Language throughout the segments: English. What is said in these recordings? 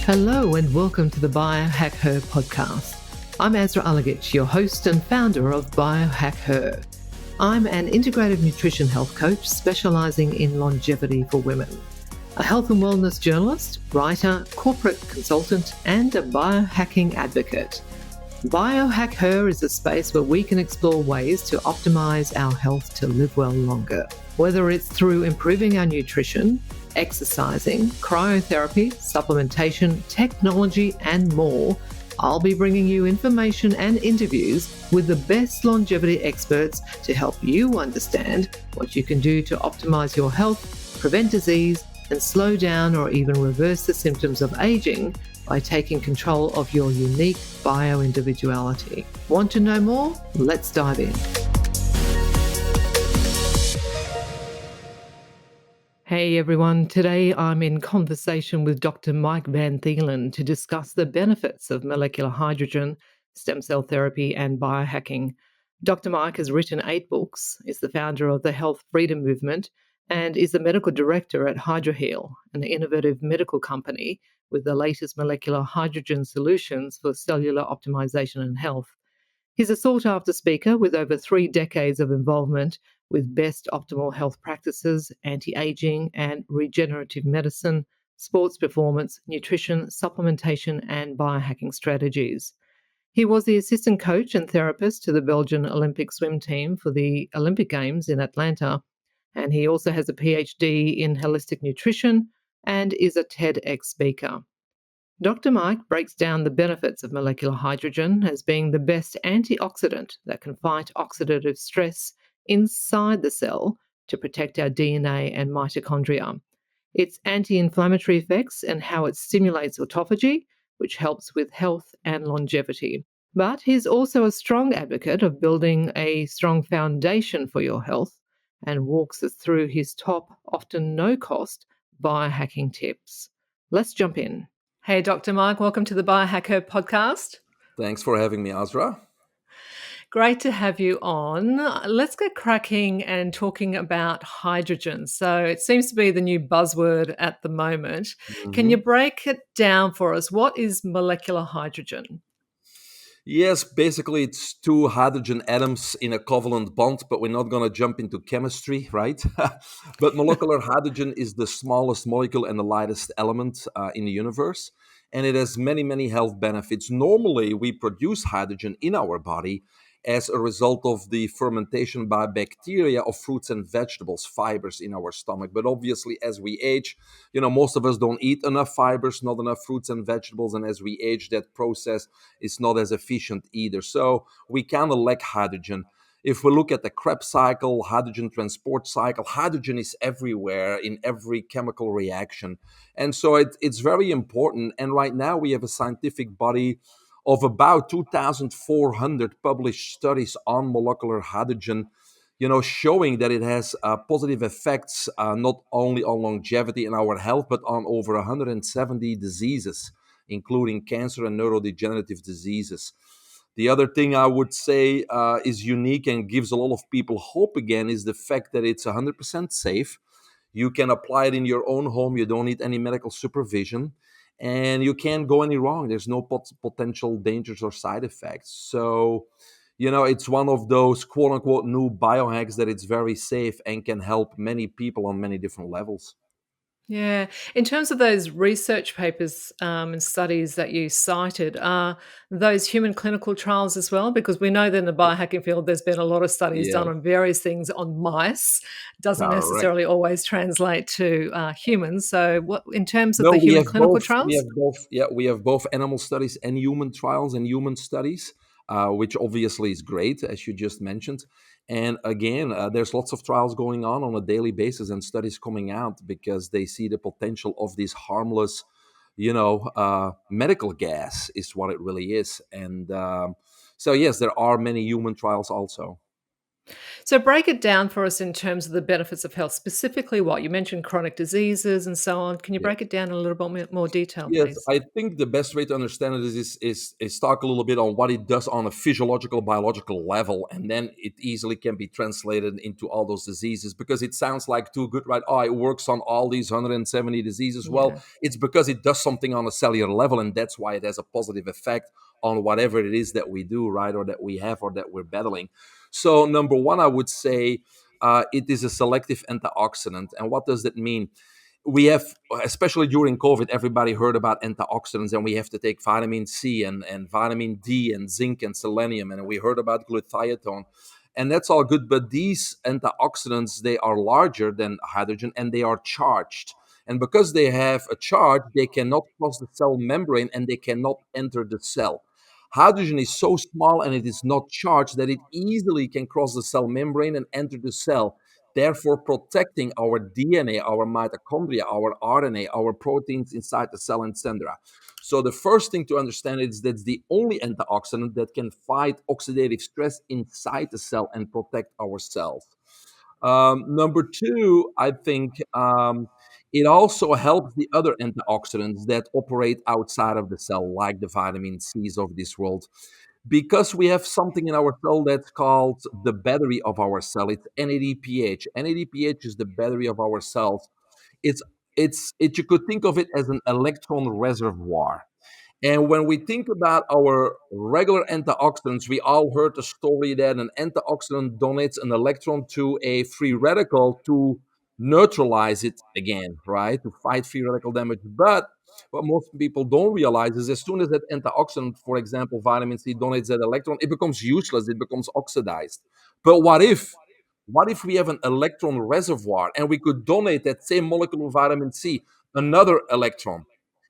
Hello and welcome to the Biohacker podcast. I'm Azra Alagich, your host and founder of Biohacker. I'm an integrative nutrition health coach specializing in longevity for women, a health and wellness journalist, writer, corporate consultant, and a biohacking advocate. Biohacker is a space where we can explore ways to optimize our health to live well longer, whether it's through improving our nutrition, exercising, cryotherapy, supplementation, technology, and more. I'll be bringing you information and interviews with the best longevity experts to help you understand what you can do to optimize your health, prevent disease, and slow down or even reverse the symptoms of aging by taking control of your unique bio-individuality. Want to know more? Let's dive in. Hey everyone, today I'm in conversation with Dr. Mike Van Thielen to discuss the benefits of molecular hydrogen, stem cell therapy, and biohacking. Dr. Mike has written 8 books, is the founder of the Health Freedom Movement, and is the medical director at HydroHeal, an innovative medical company with the latest molecular hydrogen solutions for cellular optimization and health. He's a sought-after speaker with over 3 decades of involvement with best optimal health practices, anti-aging and regenerative medicine, sports performance, nutrition, supplementation, and biohacking strategies. He was the assistant coach and therapist to the Belgian Olympic swim team for the Olympic Games in Atlanta, and he also has a PhD in holistic nutrition and is a TEDx speaker. Dr. Mike breaks down the benefits of molecular hydrogen as being the best antioxidant that can fight oxidative stress inside the cell to protect our DNA and mitochondria, its anti-inflammatory effects and how it stimulates autophagy, which helps with health and longevity. But he's also a strong advocate of building a strong foundation for your health and walks us through his top, often no-cost, biohacking tips. Let's jump in. Hey, Dr. Mike, welcome to the Biohacker podcast. Thanks for having me, Azra. Great to have you on. Let's get cracking and talking about hydrogen. So it seems to be the new buzzword at the moment. Can you break it down for us? What is molecular hydrogen? Yes, basically it's 2 hydrogen atoms in a covalent bond, but we're not going to jump into chemistry, right? But molecular hydrogen is the smallest molecule and the lightest element in the universe. And it has many, many health benefits. Normally, we produce hydrogen in our body as a result of the fermentation by bacteria of fruits and vegetables, fibers in our stomach. But obviously, as we age, most of us don't eat enough fibers, not enough fruits and vegetables. And as we age, that process is not as efficient either. So we kind of lack hydrogen. If we look at the Krebs cycle, hydrogen transport cycle, hydrogen is everywhere in every chemical reaction. And so it's very important. And right now we have a scientific body of about 2,400 published studies on molecular hydrogen, showing that it has positive effects not only on longevity and our health, but on over 170 diseases, including cancer and neurodegenerative diseases. The other thing I would say is unique and gives a lot of people hope again is the fact that it's 100% safe. You can apply it in your own home. You don't need any medical supervision. And you can't go any wrong. There's no potential dangers or side effects. So, it's one of those quote unquote new biohacks that it's very safe and can help many people on many different levels. Yeah. In terms of those research papers and studies that you cited, are those human clinical trials as well? Because we know that in the biohacking field, there's been a lot of studies Yeah, done on various things on mice. Doesn't correct. necessarily always translate to humans. So, what in terms of No, the we human have clinical both. We trials? have both. Yeah, we have both animal studies and human trials and human studies, which obviously is great, as you just mentioned. And again, there's lots of trials going on a daily basis and studies coming out because they see the potential of this harmless, medical gas is what it really is. And so, yes, there are many human trials also. So break it down for us in terms of the benefits of health, specifically what you mentioned chronic diseases and so on. Can you break it down in a little bit more detail, Yes, please? I think the best way to understand it is talk a little bit on what it does on a physiological, biological level, and then it easily can be translated into all those diseases because it sounds like too good, right? Oh, it works on all these 170 diseases. Well, Yeah. it's because it does something on a cellular level, and that's why it has a positive effect on whatever it is that we do, right, or that we have, or that we're battling. So, number one, I would say it is a selective antioxidant, and what does that mean? We have, especially during COVID, everybody heard about antioxidants, and we have to take vitamin C and vitamin D and zinc and selenium, and we heard about glutathione, and that's all good. But these antioxidants, they are larger than hydrogen, and they are charged. And because they have a charge, they cannot cross the cell membrane and they cannot enter the cell. Hydrogen is so small and it is not charged that it easily can cross the cell membrane and enter the cell, therefore protecting our DNA, our mitochondria, our RNA, our proteins inside the cell, etc. So the first thing to understand is that's the only antioxidant that can fight oxidative stress inside the cell and protect our cells. Number two, I think it also helps the other antioxidants that operate outside of the cell, like the vitamin C's of this world, because we have something in our cell that's called the battery of our cell. It's NADPH. NADPH is the battery of our cells. It's you could think of it as an electron reservoir. And when we think about our regular antioxidants, we all heard the story that an antioxidant donates an electron to a free radical to neutralize it again, right? To fight free radical damage. But what most people don't realize is as soon as that antioxidant, for example, vitamin C, donates that electron, it becomes useless, it becomes oxidized. But what if we have an electron reservoir and we could donate that same molecule of vitamin C another electron?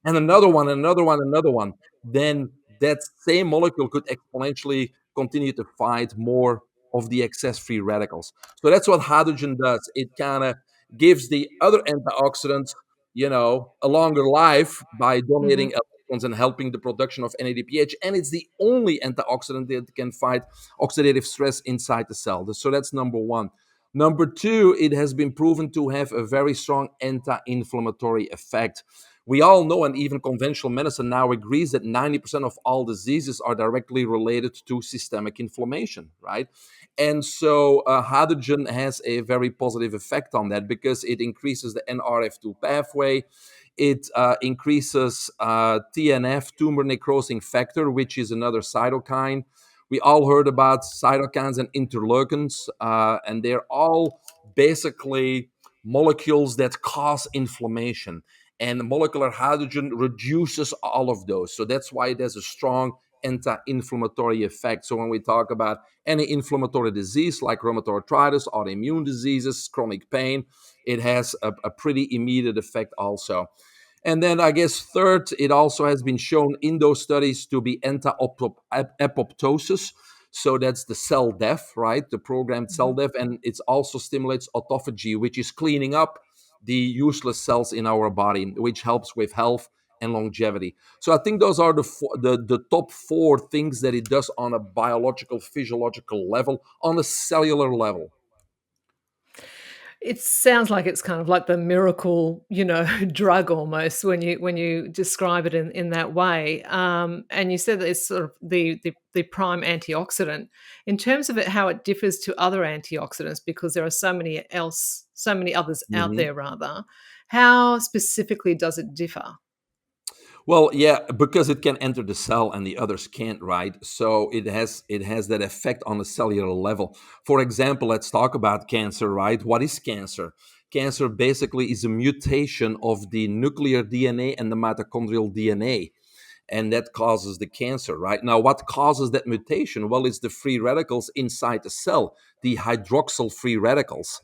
And another one, another one, another one, then that same molecule could exponentially continue to fight more of the excess free radicals. So that's what hydrogen does. It kind of gives the other antioxidants, a longer life by Hmm. donating electrons and helping the production of NADPH. And it's the only antioxidant that can fight oxidative stress inside the cell. So that's number one. Number two, it has been proven to have a very strong anti-inflammatory effect. We all know, and even conventional medicine now agrees, that 90% of all diseases are directly related to systemic inflammation, right? And so hydrogen has a very positive effect on that because it increases the NRF2 pathway. It increases TNF, tumor necrosing factor, which is another cytokine. We all heard about cytokines and interleukins, and they're all basically molecules that cause inflammation, and molecular hydrogen reduces all of those. So that's why it has a strong anti-inflammatory effect. So when we talk about any inflammatory disease like rheumatoid arthritis, autoimmune diseases, chronic pain, it has a pretty immediate effect also. And then I guess third, it also has been shown in those studies to be anti-apoptosis. So that's the cell death, right? The programmed cell death. And it also stimulates autophagy, which is cleaning up the useless cells in our body, which helps with health and longevity. So I think those are the top four things that it does on a biological, physiological level, on a cellular level. It sounds like it's kind of like the miracle, drug almost when you describe it in that way. And you said that it's sort of the prime antioxidant. In terms of it, how it differs to other antioxidants, because there are so many others out Mhm. there rather. How specifically does it differ? Well, yeah, because it can enter the cell and the others can't, right? So it has that effect on the cellular level. For example, let's talk about cancer, right? What is cancer? Cancer basically is a mutation of the nuclear DNA and the mitochondrial DNA, and that causes the cancer. Right now, what causes that mutation? Well, it's the free radicals inside the cell, the hydroxyl free radicals.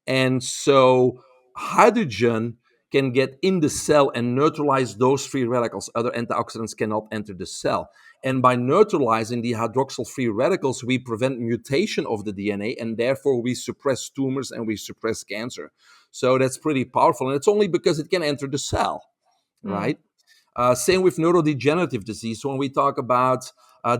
And so hydrogen can get in the cell and neutralize those free radicals. Other antioxidants cannot enter the cell. And by neutralizing the hydroxyl free radicals, we prevent mutation of the DNA, and therefore we suppress tumors and we suppress cancer. So that's pretty powerful. And it's only because it can enter the cell, Mm. right? Same with neurodegenerative disease. When we talk about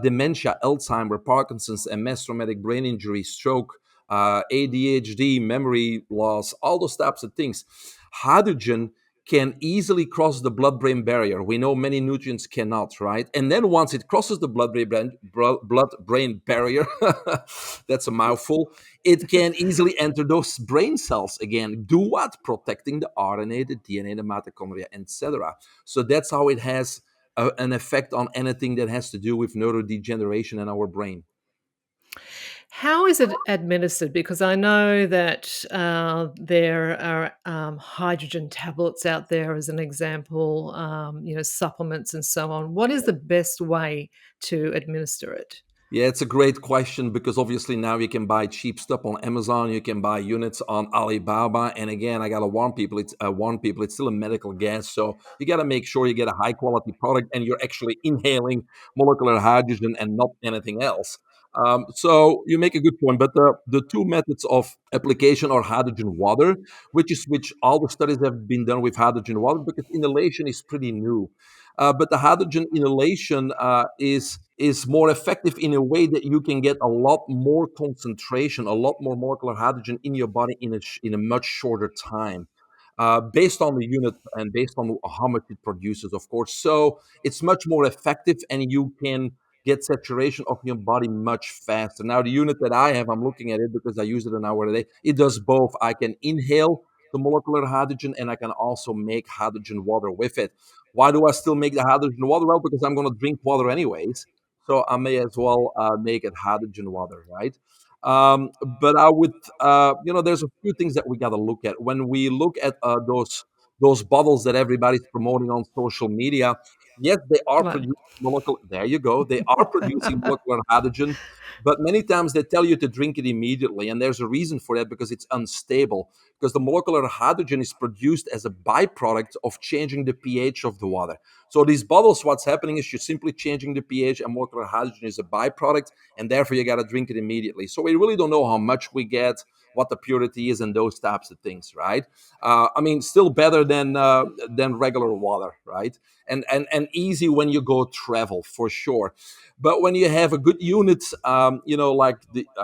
dementia, Alzheimer, Parkinson's, MS, traumatic brain injury, stroke, ADHD, memory loss, all those types of things. Hydrogen can easily cross the blood-brain barrier. We know many nutrients cannot, right? And then once it crosses the blood-brain barrier, that's a mouthful, it can easily enter those brain cells again. Do what? Protecting the RNA, the DNA, the mitochondria, etc. So that's how it has an effect on anything that has to do with neurodegeneration in our brain. How is it administered? Because I know that there are hydrogen tablets out there, as an example, supplements and so on. What is the best way to administer it? Yeah, it's a great question because obviously now you can buy cheap stuff on Amazon. You can buy units on Alibaba, and again, I gotta warn people, it's still a medical gas, so you gotta make sure you get a high quality product and you're actually inhaling molecular hydrogen and not anything else. So you make a good point, but the two methods of application are hydrogen water, which all the studies have been done with hydrogen water because inhalation is pretty new. But the hydrogen inhalation is more effective in a way that you can get a lot more concentration, a lot more molecular hydrogen in your body in a much shorter time. Based on the unit and based on how much it produces, of course. So it's much more effective and you can get saturation of your body much faster. Now, the unit that I have, I'm looking at it because I use it an hour a day. It does both. I can inhale the molecular hydrogen and I can also make hydrogen water with it. Why do I still make the hydrogen water? Well, because I'm going to drink water anyways. So I may as well make it hydrogen water, right? But I would, there's a few things that we got to look at when we look at those bottles that everybody's promoting on social media. Yes, they are Right. producing molecular. There you go. They are producing molecular hydrogen, but many times they tell you to drink it immediately, and there's a reason for that because it's unstable. Because the molecular hydrogen is produced as a byproduct of changing the pH of the water. So these bottles, what's happening is you're simply changing the pH, and molecular hydrogen is a byproduct, and therefore you got to drink it immediately. So we really don't know how much we get, what the purity is, and those types of things, right? I mean, still better than regular water, right? And easy when you go travel for sure. But when you have a good unit, I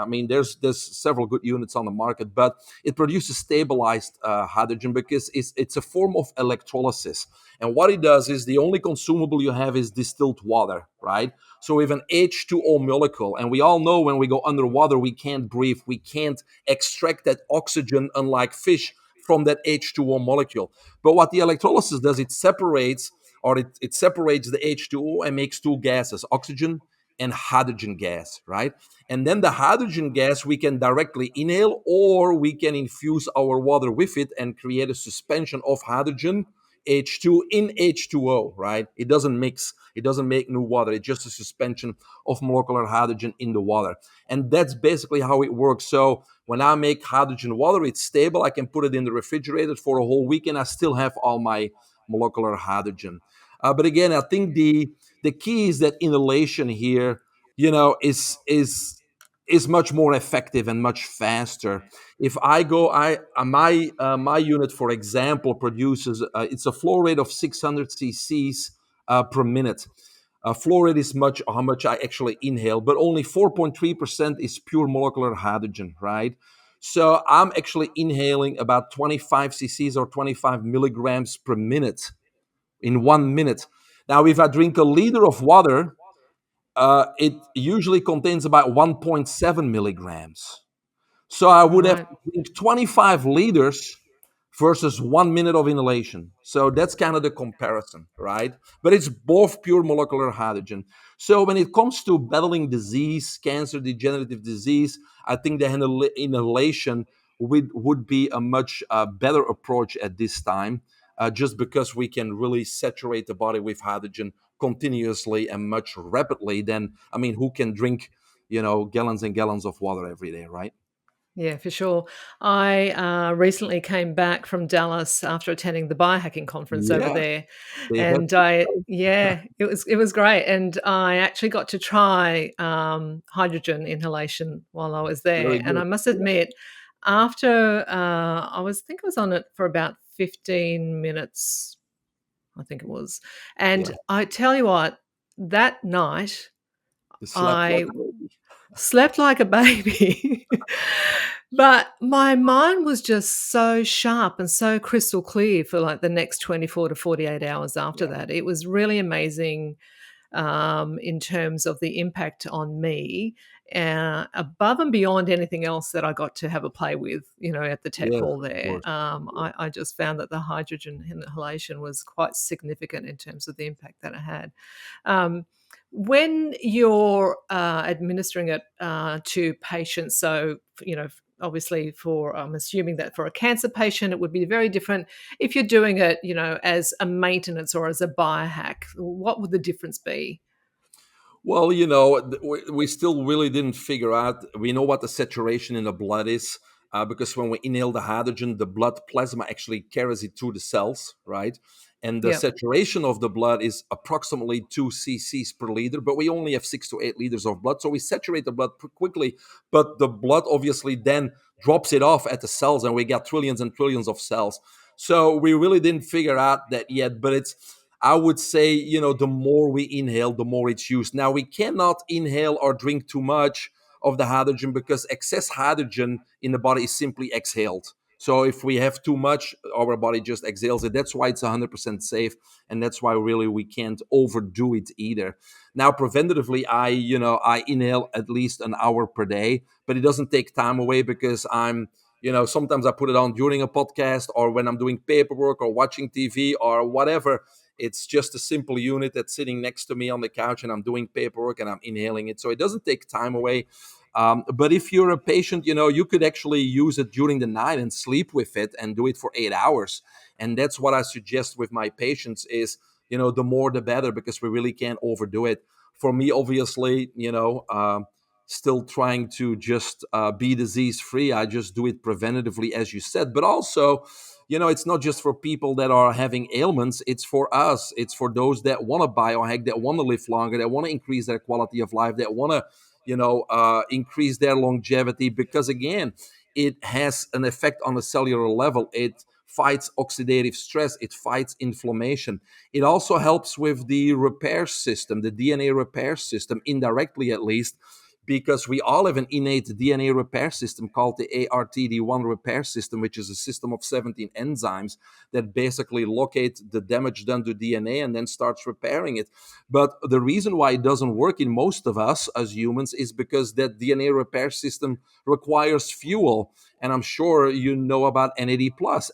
mean, there's several good units on the market, but it produces stabilized hydrogen because it's a form of electrolysis. And what it does is the only consumable you have is distilled water, right? So we have an H2O molecule, and we all know when we go underwater, we can't breathe, we can't extract that oxygen, unlike fish, from that H2O molecule. But what the electrolysis does, it separates the H2O and makes two gases, oxygen and hydrogen gas, right? And then the hydrogen gas we can directly inhale or we can infuse our water with it and create a suspension of hydrogen H2 in H2O, right? It doesn't mix, it doesn't make new water. It's just a suspension of molecular hydrogen in the water. And that's basically how it works. So when I make hydrogen water, it's stable. I can put it in the refrigerator for a whole week and I still have all my molecular hydrogen. But again, I think the key is that inhalation here, is much more effective and much faster. If I go, my unit, for example, produces it's a flow rate of 600 cc's per minute. Flow rate is much how much I actually inhale, but only 4.3% is pure molecular hydrogen, right? So I'm actually inhaling about 25 cc's or 25 milligrams per minute in 1 minute. Now, if I drink a liter of water, it usually contains about 1.7 milligrams. So I would have Right. to drink 25 liters versus 1 minute of inhalation. So that's kind of the comparison, right? But it's both pure molecular hydrogen. So when it comes to battling disease, cancer, degenerative disease, I think the inhalation would be a much better approach at this time, just because we can really saturate the body with hydrogen continuously and much rapidly than, I mean, who can drink, gallons and gallons of water every day, right? Yeah, for sure. I recently came back from Dallas after attending the Biohacking conference over Yes, there, they've had and it was great. And I actually got to try hydrogen inhalation while I was very there. And good. I must Yeah, admit, after I was on it for about 15 minutes, I think it was. yeah. And I tell you what, that night You slept like I a baby. Slept like a baby. But my mind was just so sharp and so crystal clear for like the next 24 to 48 hours after Yeah, that. It was really amazing in terms of the impact on me, above and beyond anything else that I got to have a play with, at the tech yeah, hall of there. course. I just found that the hydrogen inhalation was quite significant in terms of the impact that it had. Um, when you're administering it to patients, so obviously for I'm assuming that for a cancer patient it would be very different. If you're doing it, as a maintenance or as a biohack, what would the difference be? Well, we still really didn't figure out. We know what the saturation in the blood is because when we inhale the hydrogen, the blood plasma actually carries it through the cells, right? And the Yeah, saturation of the blood is approximately 2 cc's per liter, but we only have 6 to 8 liters of blood. So we saturate the blood quickly, but the blood obviously then drops it off at the cells, and we got trillions and trillions of cells. So we really didn't figure out that yet, but I would say, the more we inhale, the more it's used. Now, we cannot inhale or drink too much of the hydrogen because excess hydrogen in the body is simply exhaled. So if we have too much, our body just exhales it. That's why it's 100% safe, and that's why really we can't overdo it either. Now, preventatively, I inhale at least an hour per day, but it doesn't take time away because sometimes I put it on during a podcast or when I'm doing paperwork or watching TV or whatever. It's just a simple unit that's sitting next to me on the couch, and I'm doing paperwork and I'm inhaling it. So it doesn't take time away. But if you're a patient, you could actually use it during the night and sleep with it and do it for 8 hours. And that's what I suggest with my patients is, the more the better because we really can't overdo it. For me, obviously, still trying to just be disease free. I just do it preventatively, as you said, but also it's not just for people that are having ailments. It's for us. It's for those that want to biohack, that want to live longer, that want to increase their quality of life, that want to, increase their longevity. Because again, it has an effect on a cellular level. It fights oxidative stress. It fights inflammation. It also helps with the repair system, the DNA repair system, indirectly at least, because we all have an innate DNA repair system called the ARTD1 repair system, which is a system of 17 enzymes that basically locate the damage done to DNA and then starts repairing it. But the reason why it doesn't work in most of us as humans is because that DNA repair system requires fuel. And I'm sure you know about NAD+.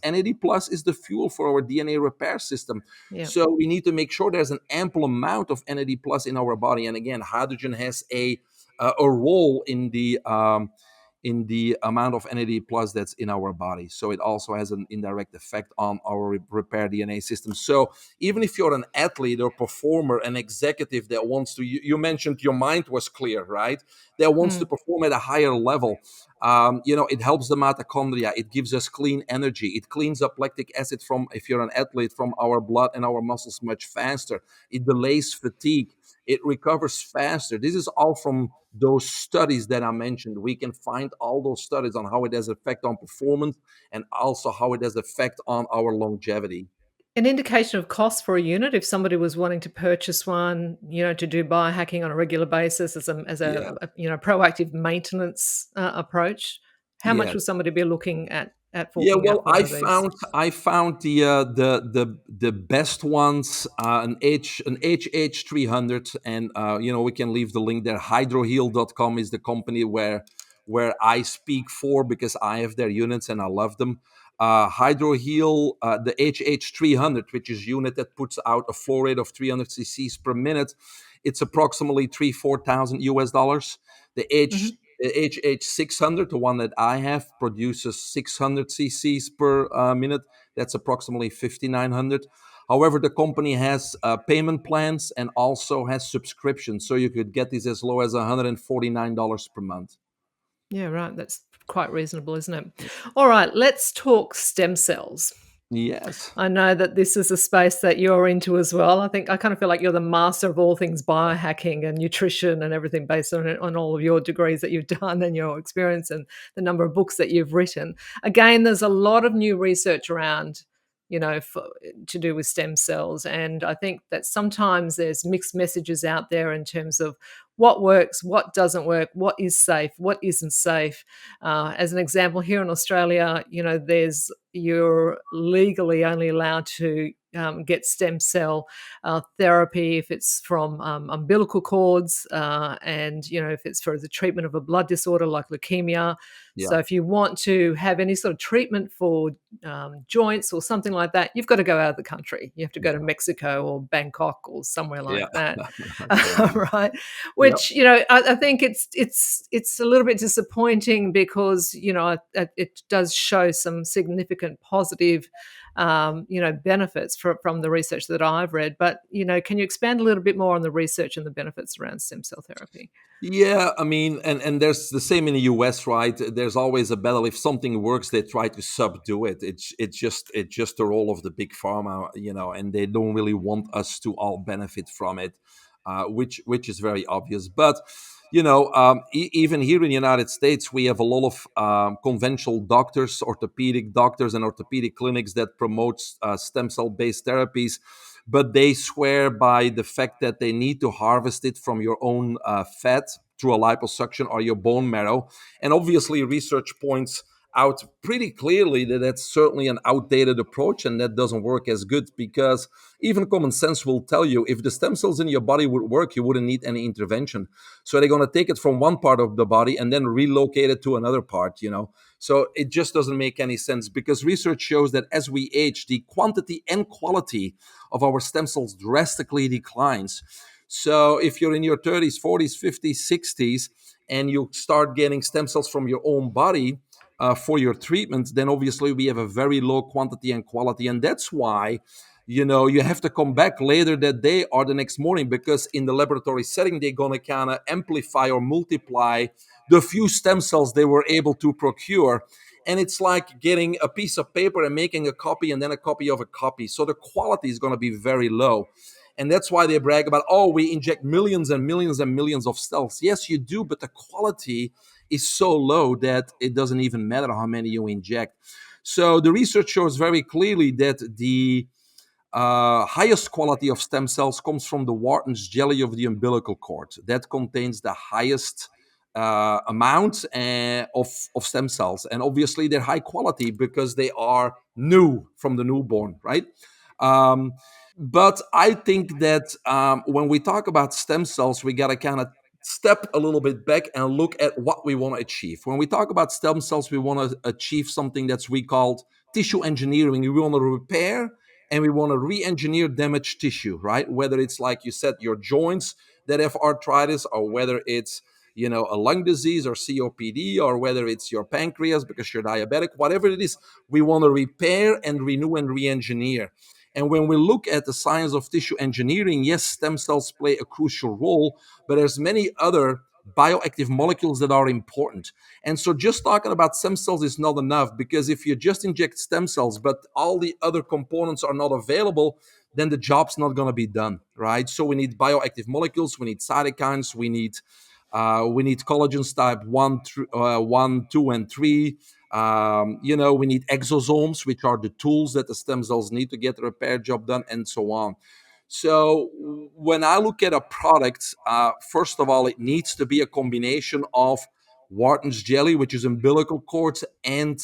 NAD+ is the fuel for our DNA repair system. yeah. So we need to make sure there's an ample amount of NAD+ in our body. And again, hydrogen has a role in the amount of NAD plus that's in our body. So it also has an indirect effect on our repair DNA system. So even if you're an athlete or performer, an executive that wants to, you mentioned your mind was clear, right? That wants to Mm, perform at a higher level. It helps the mitochondria. It gives us clean energy. It cleans up lactic acid from, if you're an athlete, from our blood and our muscles much faster. It delays fatigue. It recovers faster. This is all from those studies that I mentioned. We can find all those studies on how it has effect on performance and also how it has effect on our longevity. an indication of cost for a unit if somebody was wanting to purchase one, to do biohacking on a regular basis Yeah. proactive maintenance approach. How much Yeah. would somebody be looking at Yeah, forking out well, for one of these? I found the best ones, an HH300, and we can leave the link there. Hydroheal.com is the company where I speak for because I have their units and I love them. Hydroheal, the HH300, which is unit that puts out a flow rate of 300 cc's per minute. It's approximately 3-4 thousand US dollars. The Mhm. HH600, the one that I have, produces 600 cc's per minute. That's approximately 5,900. However, the company has payment plans and also has subscriptions. So you could get these as low as $149 per month. Yeah, right. That's quite reasonable, isn't it? All right, let's talk stem cells. Yes. I know that this is a space that you're into as well. I think I kind of feel like you're the master of all things biohacking and nutrition and everything based on all of your degrees that you've done and your experience and the number of books that you've written. Again, there's a lot of new research around, to do with stem cells, and I think that sometimes there's mixed messages out there in terms of what works, what doesn't work, what is safe, what isn't safe. As an example, here in Australia, there's you're legally only allowed to get stem cell therapy if it's from umbilical cords, and if it's for the treatment of a blood disorder like leukemia. Yeah, So if you want to have any sort of treatment for joints or something like that, you've got to go out of the country. You have to go to yeah, Mexico or Bangkok or somewhere yeah. like that. Correct. Right? Yep. Which I think it's a little bit disappointing because it does show some significant positive benefits from the research that I've read. But can you expand a little bit more on the research and the benefits around stem cell therapy? Yeah, I mean, and there's the same in the US, right? There's always a battle. If something works, they try to subdue it. It's just the role of the big pharma, and they don't really want us to all benefit from it, which is very obvious. But even here in the United States, we have a lot of conventional doctors, orthopedic doctors, and orthopedic clinics that promote stem cell based therapies, but they swear by the fact that they need to harvest it from your own fat through a liposuction or your bone marrow. And obviously, research points out pretty clearly that that's certainly an outdated approach and that doesn't work as good, because even common sense will tell you if the stem cells in your body would work, you wouldn't need any intervention. So they're going to take it from one part of the body and then relocate it to another part. So it just doesn't make any sense, because research shows that as we age, the quantity and quality of our stem cells drastically declines. So if you're in your 30s, 40s, 50s, 60s, and you start getting stem cells from your own body for your treatment, then obviously we have a very low quantity and quality. And that's why, you have to come back later that day or the next morning, because in the laboratory setting, they're going to kind of amplify or multiply the few stem cells they were able to procure. And it's like getting a piece of paper and making a copy and then a copy of a copy. So the quality is going to be very low. And that's why they brag about, oh, we inject millions and millions and millions of cells. Yes, you do, but the quality is so low that it doesn't even matter how many you inject. So the research shows very clearly that the highest quality of stem cells comes from the Wharton's jelly of the umbilical cord. That contains the highest amount of stem cells. And obviously, they're high quality because they are new from the newborn, right? Um, but I think that when we talk about stem cells, we got to kind of step a little bit back and look at what we want to achieve. When we talk about stem cells, we want to achieve something that's we called tissue engineering. We want to repair and we want to re-engineer damaged tissue, right? Whether it's like you said, your joints that have arthritis, or whether it's a lung disease or COPD, or whether it's your pancreas because you're diabetic, whatever it is, we want to repair and renew and re-engineer. And when we look at the science of tissue engineering, yes, stem cells play a crucial role, but there's many other bioactive molecules that are important. And so just talking about stem cells is not enough, because if you just inject stem cells, but all the other components are not available, then the job's not going to be done, right? So we need bioactive molecules, we need cytokines, we need collagens type 1, 2, and 3. We need exosomes, which are the tools that the stem cells need to get the repair job done, and so on. So when I look at a product, first of all, it needs to be a combination of Wharton's jelly, which is umbilical cord, and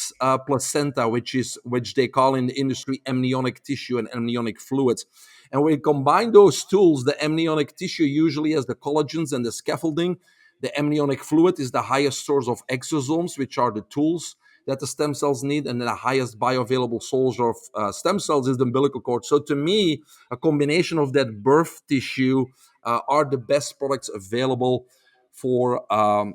placenta, which they call in the industry amniotic tissue and amniotic fluids. And when we combine those tools, the amniotic tissue usually has the collagens and the scaffolding. The amniotic fluid is the highest source of exosomes, which are the tools that the stem cells need, and the highest bioavailable source of stem cells is the umbilical cord. So to me, a combination of that birth tissue are the best products available for a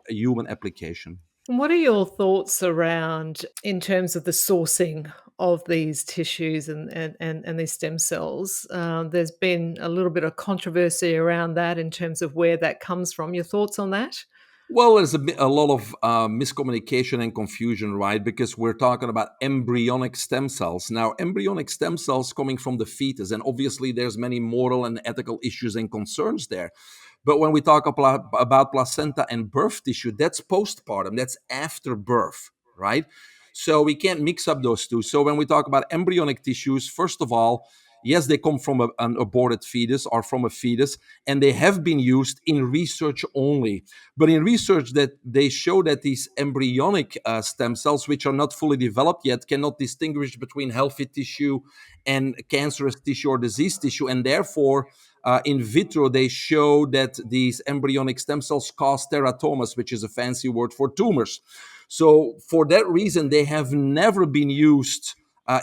human application. What are your thoughts around in terms of the sourcing of these tissues and these stem cells? There's been a little bit of controversy around that in terms of where that comes from. Your thoughts on that? Well, there's a lot of miscommunication and confusion, right? Because we're talking about embryonic stem cells. Now, embryonic stem cells coming from the fetus, and obviously there's many moral and ethical issues and concerns there. But when we talk about placenta and birth tissue, that's postpartum, that's after birth, right? So we can't mix up those two. So when we talk about embryonic tissues, first of all, Yes, they come from an aborted fetus or from a fetus, and they have been used in research only. But in research, that they show that these embryonic stem cells, which are not fully developed yet, cannot distinguish between healthy tissue and cancerous tissue or diseased tissue, and therefore in vitro, they show that these embryonic stem cells cause teratomas, which is a fancy word for tumors. So, for that reason, they have never been used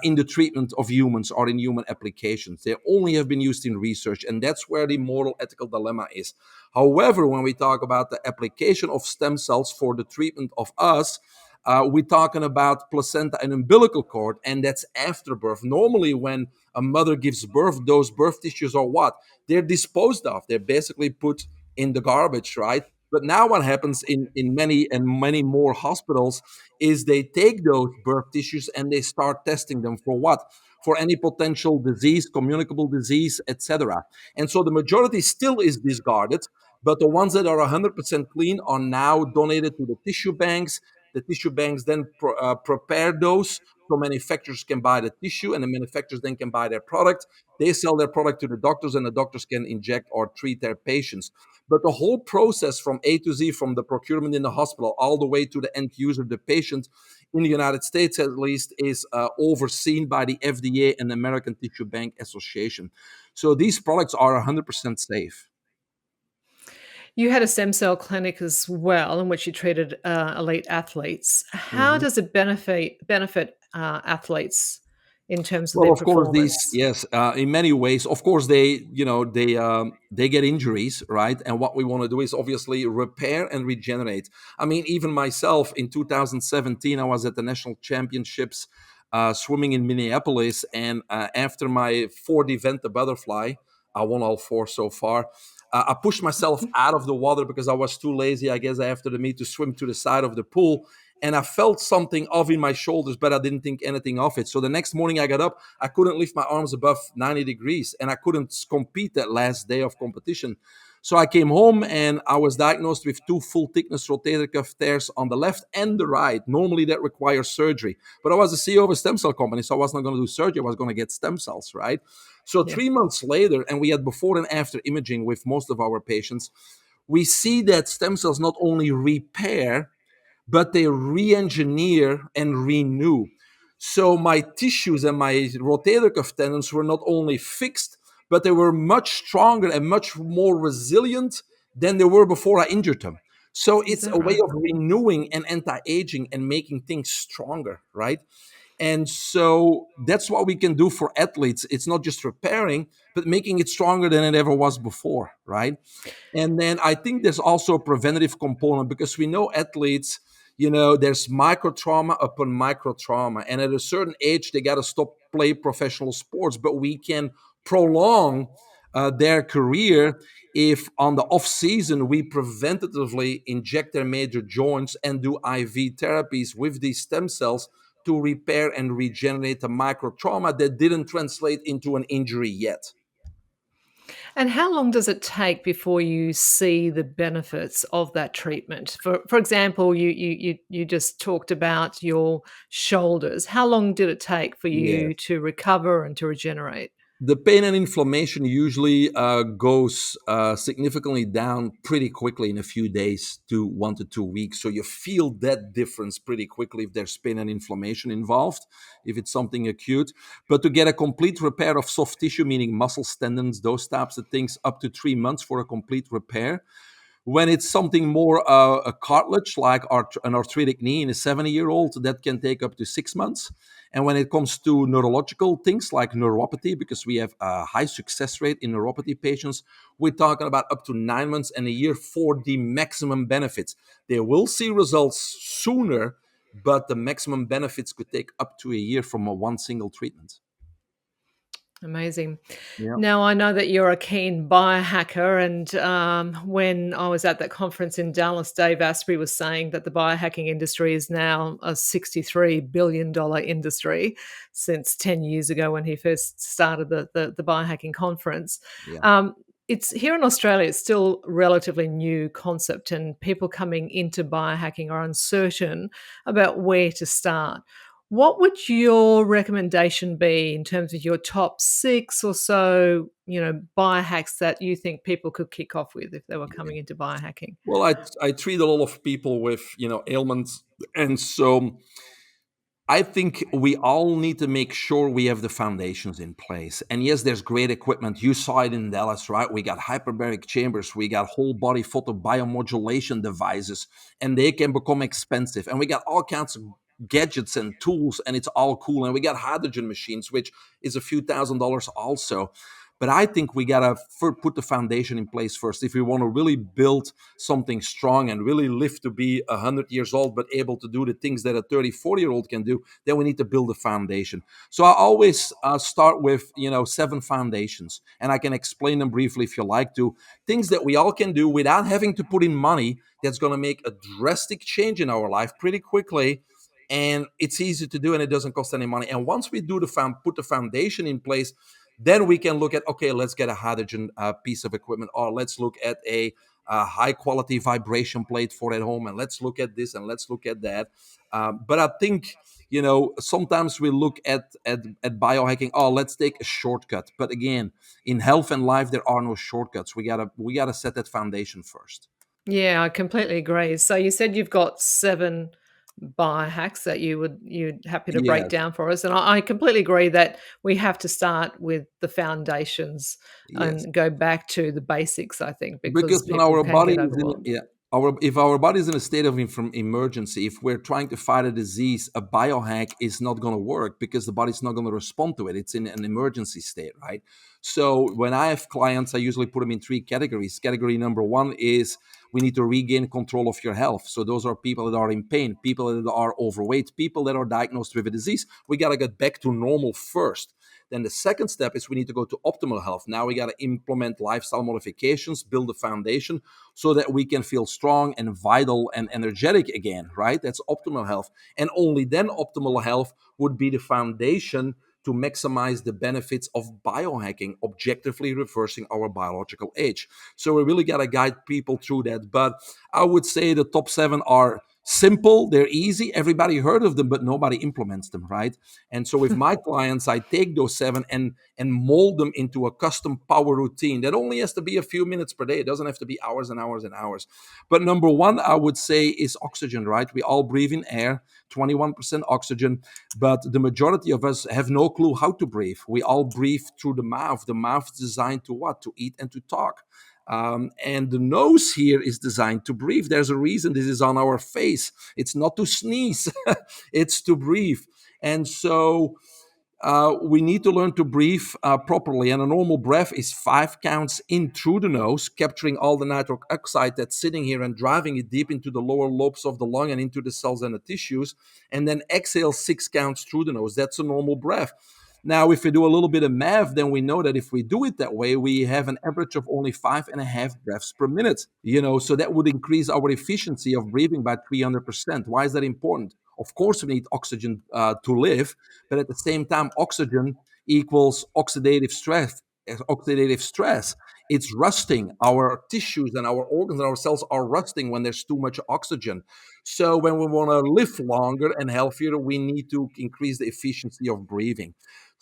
in the treatment of humans or in human applications. They only have been used in research, and that's where the moral ethical dilemma is. However, when we talk about the application of stem cells for the treatment of us, we're talking about placenta and umbilical cord, and that's after birth. Normally, when a mother gives birth, those birth tissues are what? They're disposed of. They're basically put in the garbage, right? But now what happens in many and many more hospitals is they take those birth tissues and they start testing them for what? For any potential disease, communicable disease, etc. And so the majority still is discarded, but the ones that are 100% clean are now donated to the tissue banks. The tissue banks then prepare those so manufacturers can buy the tissue, and the manufacturers then can buy their product. They sell their product to the doctors, and the doctors can inject or treat their patients. But the whole process from A to Z, from the procurement in the hospital all the way to the end user, the patient, in the United States at least, is overseen by the FDA and the American Tissue Bank Association. So these products are 100% safe. You had a stem cell clinic as well in which you treated elite athletes. How Mhm. does it benefit athletes in terms of Well, their of course, these performance? yes, in many ways, of course, they get injuries, right? And what we want to do is obviously repair and regenerate. I mean, even myself in 2017, I was at the national championships swimming in Minneapolis, and after my fourth event, the butterfly, I won all four so far. I pushed myself out of the water because I was too lazy, I guess, after the meet to swim to the side of the pool, and I felt something off in my shoulders, but I didn't think anything of it. So the next morning I got up, I couldn't lift my arms above 90 degrees, and I couldn't compete that last day of competition. So I came home and I was diagnosed with two full thickness rotator cuff tears on the left and the right. Normally that requires surgery, but I was the CEO of a stem cell company, so I was not going to do surgery. I was going to get stem cells, right? So Yeah. 3 months later, and we had before and after imaging with most of our patients, we see that stem cells not only repair, but they re-engineer and renew. So my tissues and my rotator cuff tendons were not only fixed, but they were much stronger and much more resilient than they were before I injured them. So Is it's that a way right? of renewing and anti-aging and making things stronger, right? And so that's what we can do for athletes. It's not just repairing, but making it stronger than it ever was before, right? And then I think there's also a preventative component because we know athletes, there's micro trauma upon micro trauma. And at a certain age, they got to stop play professional sports, but we can prolong their career if on the off season we preventatively inject their major joints and do IV therapies with these stem cells to repair and regenerate the micro trauma that didn't translate into an injury yet. And how long does it take before you see the benefits of that treatment? For example, you just talked about your shoulders. How long did it take for Yeah. you to recover and to regenerate? The pain and inflammation usually goes significantly down pretty quickly in a few days to 1 to 2 weeks. So you feel that difference pretty quickly if there's pain and inflammation involved, if it's something acute. But to get a complete repair of soft tissue, meaning muscles, tendons, those types of things, up to 3 months for a complete repair. When it's something more a cartilage, like an arthritic knee in a 70-year-old, that can take up to 6 months. And when it comes to neurological things like neuropathy, because we have a high success rate in neuropathy patients, we're talking about up to 9 months and a year for the maximum benefits. They will see results sooner, but the maximum benefits could take up to a year from a one single treatment. Amazing. Yeah. Now, I know that you're a keen biohacker, and when I was at that conference in Dallas, Dave Asprey was saying that the biohacking industry is now a $63 billion industry since 10 years ago when he first started the biohacking conference. Yeah. Um, it's here in Australia, it's still relatively new concept, and people coming into biohacking are uncertain about where to start. What would your recommendation be in terms of your top 6 or so, biohacks that you think people could kick off with if they were coming into biohacking? Well, I treat a lot of people with ailments, and so I think we all need to make sure we have the foundations in place. And yes, there's great equipment. You saw it in Dallas, right? We got hyperbaric chambers, we got whole body photobiomodulation devices, and they can become expensive. And we got all kinds of gadgets and tools, and it's all cool. And we got hydrogen machines, which is a few $1,000s also. But I think we gotta put the foundation in place first if we want to really build something strong and really live to be 100 years old, but able to do the things that a 30, 40-year-old can do. Then we need to build a foundation. So I always start with 7 foundations, and I can explain them briefly if you like to. Things that we all can do without having to put in money, that's going to make a drastic change in our life pretty quickly, and it's easy to do and it doesn't cost any money. And once we do put the foundation in place, then we can look at, okay, let's get a hydrogen piece of equipment, or let's look at a high quality vibration plate for at home, and let's look at this and let's look at that. But I think sometimes we look at biohacking, oh, let's take a shortcut. But again, in health and life there are no shortcuts. We gotta set that foundation first. Yeah, I completely agree. So you said you've got 7 biohacks that you'd happy to break Yes, down for us, and I completely agree that we have to start with the foundations yes. and go back to the basics, I think, because Because when people our can body get is in, overwhelmed. yeah, our if our body is in a state of emergency, if we're trying to fight a disease, a biohack is not going to work because the body's not going to respond to it. It's in an emergency state, right? So when I have clients, I usually put them in 3 categories. Category number one is we need to regain control of your health. So those are people that are in pain, people that are overweight, people that are diagnosed with a disease. We got to get back to normal first. Then the second step is we need to go to optimal health. Now we got to implement lifestyle modifications, build a foundation so that we can feel strong and vital and energetic again, right? That's optimal health. And only then optimal health would be the foundation to maximize the benefits of biohacking, objectively reversing our biological age. So we really got to guide people through that. But I would say the top 7 are simple, they're easy, everybody heard of them, but nobody implements them, right? And so with my clients, I take those 7 and mold them into a custom power routine that only has to be a few minutes per day. It doesn't have to be hours and hours and hours. But number one, I would say, is oxygen, right? We all breathe in air, 21% oxygen, but the majority of us have no clue how to breathe. We all breathe through the mouth. The mouth is designed to what? To eat and to talk. And the nose here is designed to breathe. There's a reason this is on our face. It's not to sneeze, it's to breathe. And so we need to learn to breathe properly. And a normal breath is 5 counts in through the nose, capturing all the nitric oxide that's sitting here and driving it deep into the lower lobes of the lung and into the cells and the tissues. And then exhale 6 counts through the nose. That's a normal breath. Now, if we do a little bit of math, then we know that if we do it that way, we have an average of only 5.5 breaths per minute. So that would increase our efficiency of breathing by 300%. Why is that important? Of course, we need oxygen to live, but at the same time, oxygen equals oxidative stress. Oxidative stress. It's rusting. Our tissues and our organs and our cells are rusting when there's too much oxygen. So when we want to live longer and healthier, we need to increase the efficiency of breathing.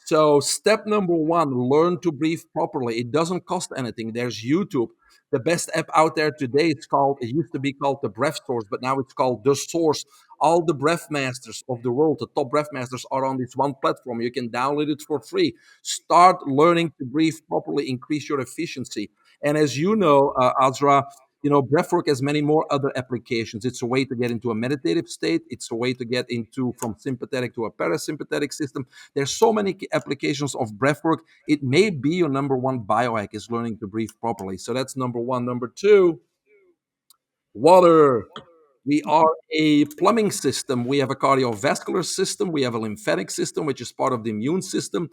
So step number one, learn to breathe properly. It doesn't cost anything. There's YouTube. The best app out there today, it used to be called the Breath Source, but now it's called The Source. All the breath masters of the world, the top breath masters, are on this one platform. You can download it for free. Start learning to breathe properly, increase your efficiency. And as you know, Azra, breathwork has many more other applications. It's a way to get into a meditative state. It's a way to get into from sympathetic to a parasympathetic system. There's so many applications of breathwork. It may be your number one biohack is learning to breathe properly. So that's number one. Number two, water. We are a plumbing system. We have a cardiovascular system. We have a lymphatic system, which is part of the immune system.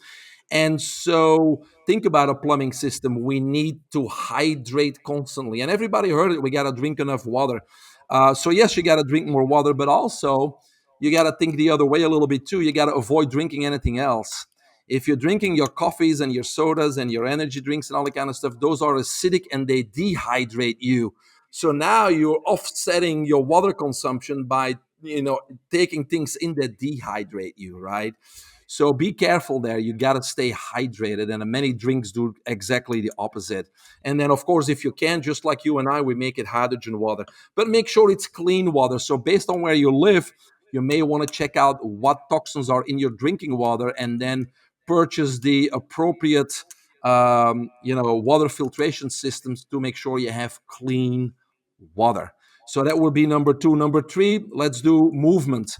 And so think about a plumbing system. We need to hydrate constantly. And everybody heard it. We got to drink enough water. So, yes, you got to drink more water, but also you got to think the other way a little bit too. You got to avoid drinking anything else. If you're drinking your coffees and your sodas and your energy drinks and all that kind of stuff, those are acidic and they dehydrate you. So now you're offsetting your water consumption by taking things in that dehydrate you, right? So be careful there. You got to stay hydrated, and many drinks do exactly the opposite. And then, of course, if you can, just like you and I, we make it hydrogen water, but make sure it's clean water. So based on where you live, you may want to check out what toxins are in your drinking water, and then purchase the appropriate, water filtration systems to make sure you have clean water. So that would be number two. Number three, let's do movement,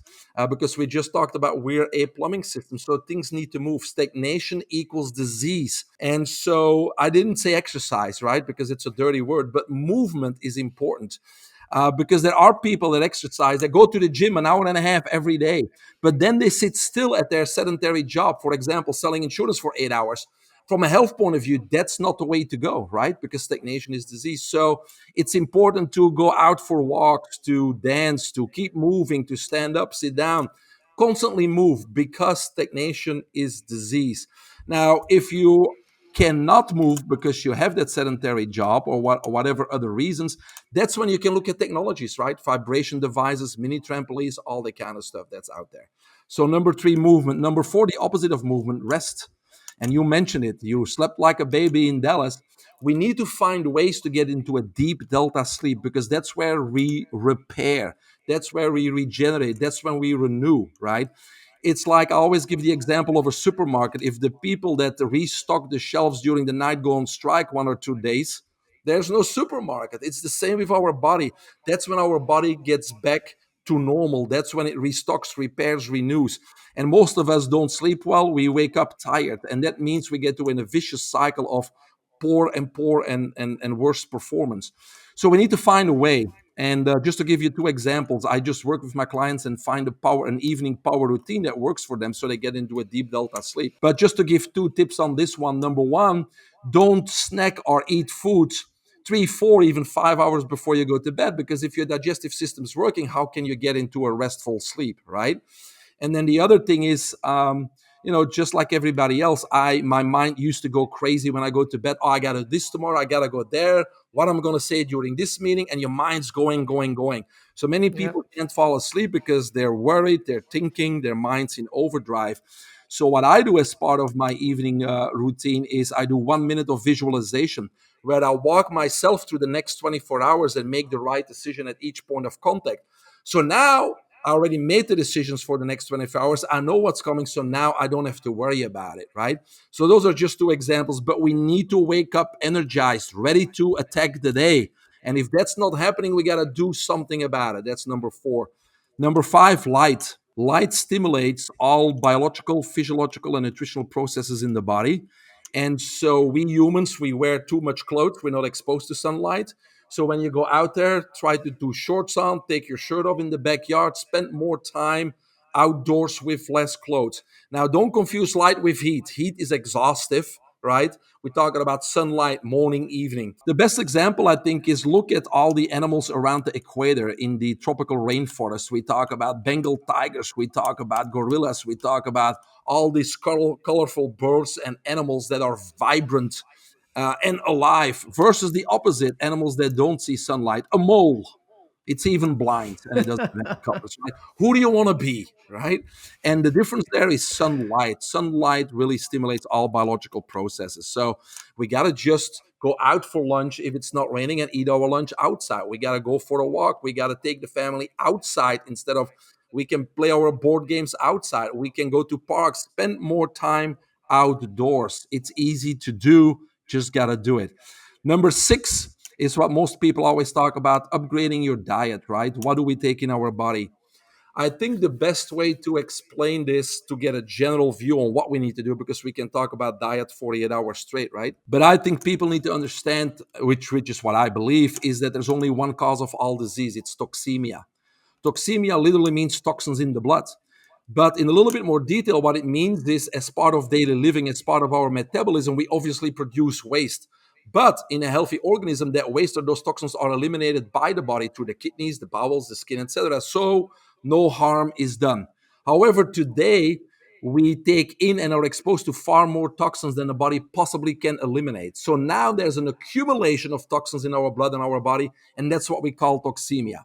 because we just talked about we're a plumbing system. So things need to move. Stagnation equals disease. And so I didn't say exercise, right? Because it's a dirty word, but movement is important. Because there are people that exercise, that go to the gym an hour and a half every day, but then they sit still at their sedentary job, for example, selling insurance for 8 hours. From a health point of view, that's not the way to go, right? Because stagnation is disease. So it's important to go out for walks, to dance, to keep moving, to stand up, sit down, constantly move, because stagnation is disease. Now, if you cannot move because you have that sedentary job, or whatever other reasons, that's when you can look at technologies, right? Vibration devices, mini trampolines, all the kind of stuff that's out there. So number three, movement. Number four, the opposite of movement, rest. And you mentioned it. You slept like a baby in Dallas. We need to find ways to get into a deep delta sleep, because that's where we repair. That's where we regenerate. That's when we renew, right? It's like I always give the example of a supermarket. If the people that restock the shelves during the night go on strike 1 or 2 days, there's no supermarket. It's the same with our body. That's when our body gets back to normal. That's when it restocks, repairs, renews. And most of us don't sleep well. We wake up tired. And that means we get to in a vicious cycle of poor and worse performance. So we need to find a way. And just to give you two examples, I just work with my clients and find an evening power routine that works for them, so they get into a deep delta sleep. But just to give two tips on this one: number one, don't snack or eat foods 3, 4, even 5 hours before you go to bed, because if your digestive system's working, how can you get into a restful sleep, right? And then the other thing is, just like everybody else, my mind used to go crazy when I go to bed. Oh, I gotta this tomorrow. I gotta go there. What am I gonna say during this meeting? And your mind's going, going, going. So many Yeah. people can't fall asleep because they're worried, they're thinking, their mind's in overdrive. So what I do as part of my evening routine is I do 1 minute of visualization, where I walk myself through the next 24 hours and make the right decision at each point of contact. So now I already made the decisions for the next 24 hours. I know what's coming. So now I don't have to worry about it, right? So those are just two examples, but we need to wake up energized, ready to attack the day. And if that's not happening, we got to do something about it. That's number four. Number five, light. Light stimulates all biological, physiological, and nutritional processes in the body. And so we humans, we wear too much clothes. We're not exposed to sunlight. So when you go out there, try to do shorts on, take your shirt off in the backyard, spend more time outdoors with less clothes. Now, don't confuse light with heat. Heat is exhaustive, right? We're talking about sunlight, morning, evening. The best example, I think, is look at all the animals around the equator in the tropical rainforest. We talk about Bengal tigers, we talk about gorillas, we talk about all these colorful birds and animals that are vibrant and alive, versus the opposite, animals that don't see sunlight. A mole, it's even blind and it doesn't have colors, right? Who do you want to be, right? And the difference there is sunlight. Sunlight really stimulates all biological processes. So we got to just go out for lunch if it's not raining and eat our lunch outside. We got to go for a walk. We got to take the family outside instead of, we can play our board games outside. We can go to parks, spend more time outdoors. It's easy to do, just got to do it. Number six is what most people always talk about: upgrading your diet, right? What do we take in our body? I think the best way to explain this, to get a general view on what we need to do, because we can talk about diet 48 hours straight, right? But I think people need to understand, which is what I believe, is that there's only one cause of all disease. It's toxemia. Toxemia literally means toxins in the blood. But in a little bit more detail, what it means is, as part of daily living, as part of our metabolism, we obviously produce waste. But in a healthy organism, that waste or those toxins are eliminated by the body through the kidneys, the bowels, the skin, etc. So no harm is done. However, today we take in and are exposed to far more toxins than the body possibly can eliminate. So now there's an accumulation of toxins in our blood and our body, and that's what we call toxemia.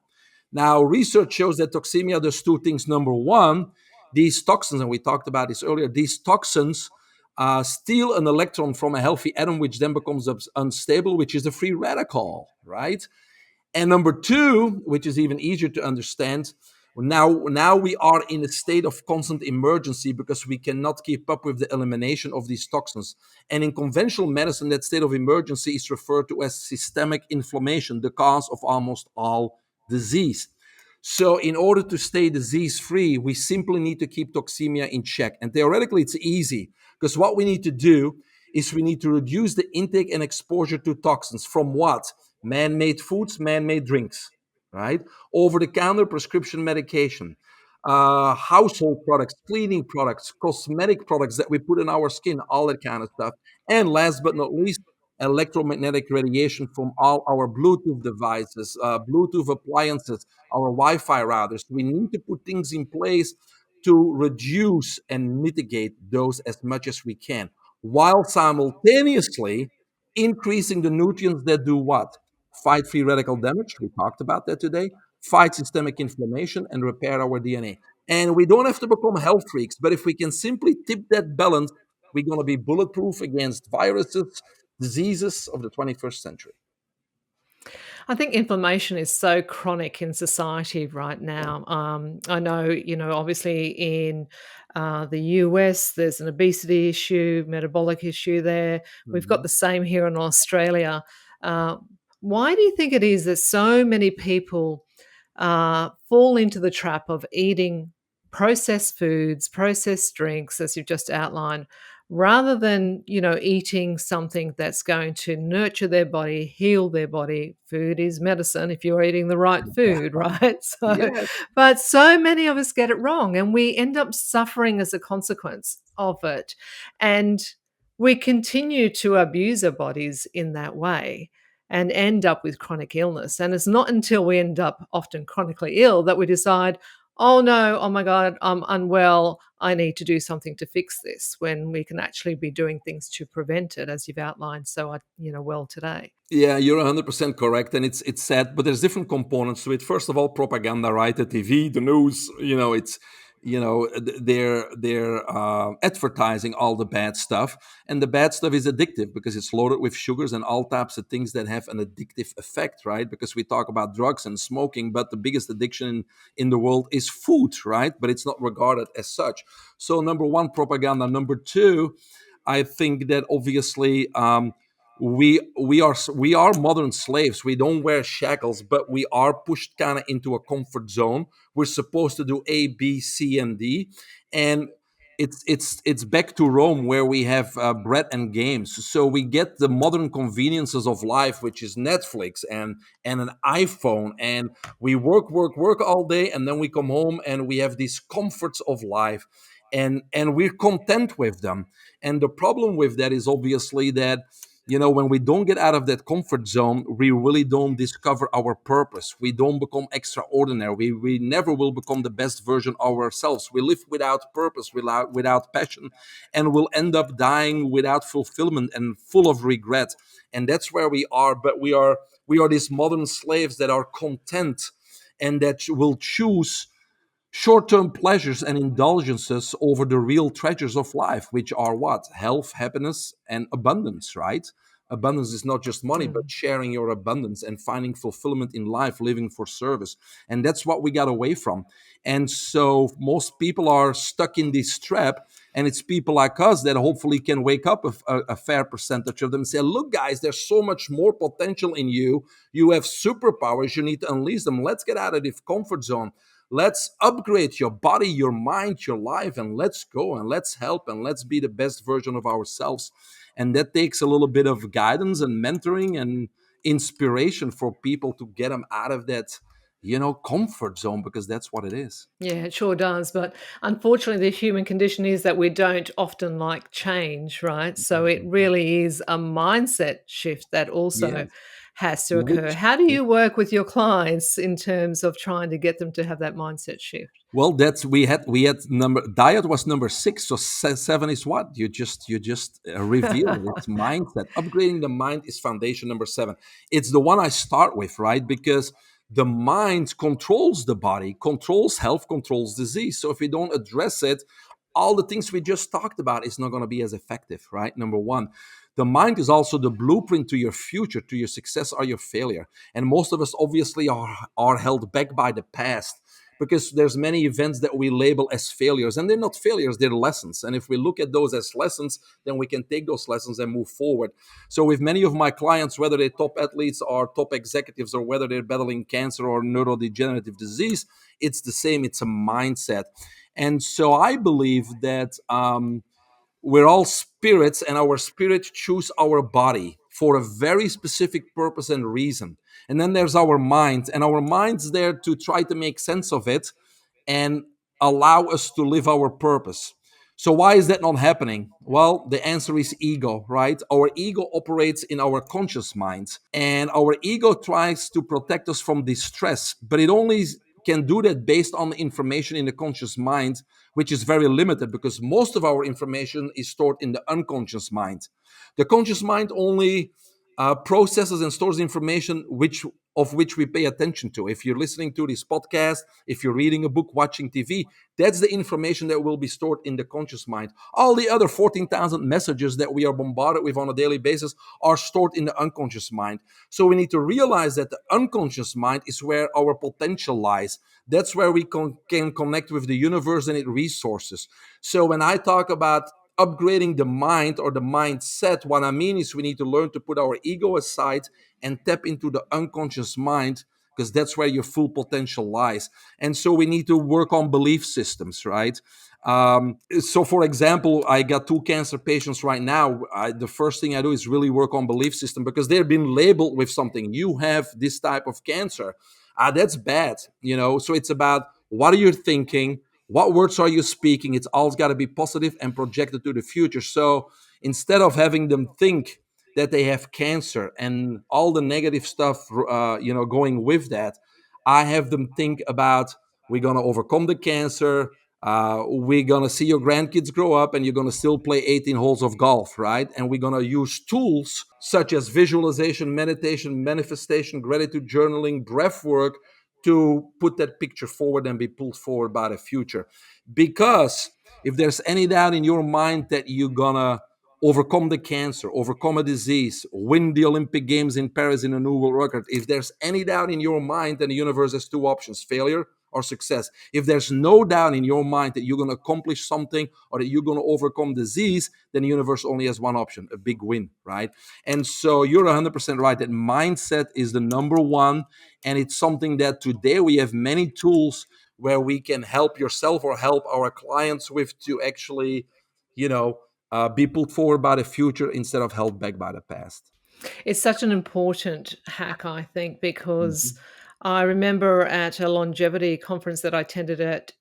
Now, research shows that toxemia does two things. Number one, these toxins, and we talked about this earlier, these toxins steal an electron from a healthy atom, which then becomes unstable, which is a free radical, right? And number two, which is even easier to understand, now we are in a state of constant emergency because we cannot keep up with the elimination of these toxins. And in conventional medicine, that state of emergency is referred to as systemic inflammation, the cause of almost all disease. So, in order to stay disease free, we simply need to keep toxemia in check. And theoretically, it's easy because what we need to do is we need to reduce the intake and exposure to toxins from what? Man made foods, man made drinks, right? Over the counter prescription medication, household products, cleaning products, cosmetic products that we put in our skin, all that kind of stuff. And last but not least, electromagnetic radiation from all our Bluetooth devices, Bluetooth appliances, our Wi Fi routers. We need to put things in place to reduce and mitigate those as much as we can, while simultaneously increasing the nutrients that do what? Fight free radical damage. We talked about that today. Fight systemic inflammation and repair our DNA. And we don't have to become health freaks, but if we can simply tip that balance, we're going to be bulletproof against viruses, diseases of the 21st century. I think inflammation is so chronic in society right now. I know, obviously in the US, there's an obesity issue, metabolic issue there. We've got Mhm. the same here in Australia. Uh, why do you think it is that so many people fall into the trap of eating processed foods, processed drinks, as you've just outlined, rather than eating something that's going to nurture their body, heal their body? Food is medicine if you're eating the right food, right? So Yes. but so many of us get it wrong, and we end up suffering as a consequence of it, and we continue to abuse our bodies in that way and end up with chronic illness. And it's not until we end up often chronically ill that we decide, oh no, oh my God, I'm unwell. I need to do something to fix this, when we can actually be doing things to prevent it, as you've outlined so well today. Yeah, you're 100% correct, and it's sad, but there's different components to it. First of all, propaganda, right? The TV, the news, it's they're advertising all the bad stuff, and the bad stuff is addictive because it's loaded with sugars and all types of things that have an addictive effect, right? Because we talk about drugs and smoking, but the biggest addiction in the world is food, right? But it's not regarded as such. So number one, propaganda. Number two, I think that obviously. We are modern slaves. We don't wear shackles, but we are pushed kind of into a comfort zone. We're supposed to do A, B, C, and D, and it's back to Rome where we have bread and games. So we get the modern conveniences of life, which is Netflix and an iPhone, and we work all day, and then we come home and we have these comforts of life, and we're content with them. And the problem with that is obviously that when we don't get out of that comfort zone, we really don't discover our purpose. We don't become extraordinary. We never will become the best version of ourselves. We live without purpose, without passion, and we'll end up dying without fulfillment and full of regret. And that's where we are. But we are these modern slaves that are content and that will choose short-term pleasures and indulgences over the real treasures of life, which are what? Health, happiness, and abundance, right? Abundance is not just money, but Mm. sharing your abundance and finding fulfillment in life, living for service. And that's what we got away from. And so most people are stuck in this trap. And it's people like us that hopefully can wake up a fair percentage of them and say, look, guys, there's so much more potential in you. You have superpowers. You need to unleash them. Let's get out of this comfort zone. Let's upgrade your body, your mind, your life, and let's go and let's help and let's be the best version of ourselves. And that takes a little bit of guidance and mentoring and inspiration for people to get them out of that, comfort zone, because that's what it is. Yeah, it sure does. But unfortunately, the human condition is that we don't often like change, right? So it Mhm. really is a mindset shift that also Yes. has to occur. Which, How do you work with your clients in terms of trying to get them to have that mindset shift? well, that's we had number diet was number six, so seven is what you just revealed it. It's mindset. Upgrading the mind is foundation number seven. It's the one I start with, right? Because the mind controls the body, controls health, controls disease. So if we don't address it, all the things we just talked about is not going to be as effective, right? Number one. The mind is also the blueprint to your future, to your success or your failure. And most of us obviously are held back by the past because there's many events that we label as failures, and they're not failures, they're lessons. And if we look at those as lessons, then we can take those lessons and move forward. So with many of my clients, whether they're top athletes or top executives, or whether they're battling cancer or neurodegenerative disease, it's the same. It's a mindset. And so I believe that we're all spirits, and our spirit choose our body for a very specific purpose and reason. And then there's our mind, and our mind's there to try to make sense of it and allow us to live our purpose. So why is that not happening? Well, the answer is ego, right? Our ego operates in our conscious mind, and our ego tries to protect us from distress, but it only can do that based on the information in the conscious mind, which is very limited because most of our information is stored in the unconscious mind. The conscious mind only processes and stores information which we pay attention to. If you're listening to this podcast, if you're reading a book, watching TV, that's the information that will be stored in the conscious mind. All the other 14,000 messages that we are bombarded with on a daily basis are stored in the unconscious mind. So we need to realize that the unconscious mind is where our potential lies. That's where we can connect with the universe and its resources. So when I talk about upgrading the mind or the mindset, what I mean is we need to learn to put our ego aside and tap into the unconscious mind, because that's where your full potential lies. And so we need to work on belief systems, right? So, for example, I got two cancer patients right now. The first thing I do is really work on belief system because they've been labeled with something. You have this type of cancer. That's bad, you know. So it's about what are you thinking? What words are you speaking? It's always got to be positive and projected to the future. So instead of having them think that they have cancer and all the negative stuff, going with that, I have them think about we're gonna overcome the cancer. We're gonna see your grandkids grow up, and you're gonna still play 18 holes of golf, right? And we're gonna use tools such as visualization, meditation, manifestation, gratitude journaling, breath work to put that picture forward and be pulled forward by the future. Because if there's any doubt in your mind that you're gonna overcome the cancer, overcome a disease, win the Olympic Games in Paris in a new world record, if there's any doubt in your mind, then the universe has two options: failure or success. If there's no doubt in your mind that you're going to accomplish something or that you're going to overcome disease, then the universe only has one option: a big win, right? And so you're 100% right that mindset is the number one. And it's something that today we have many tools where we can help yourself or help our clients with to actually, you know, be pulled forward by the future instead of held back by the past. It's such an important hack, I think, because Mhm. I remember at a longevity conference that I attended at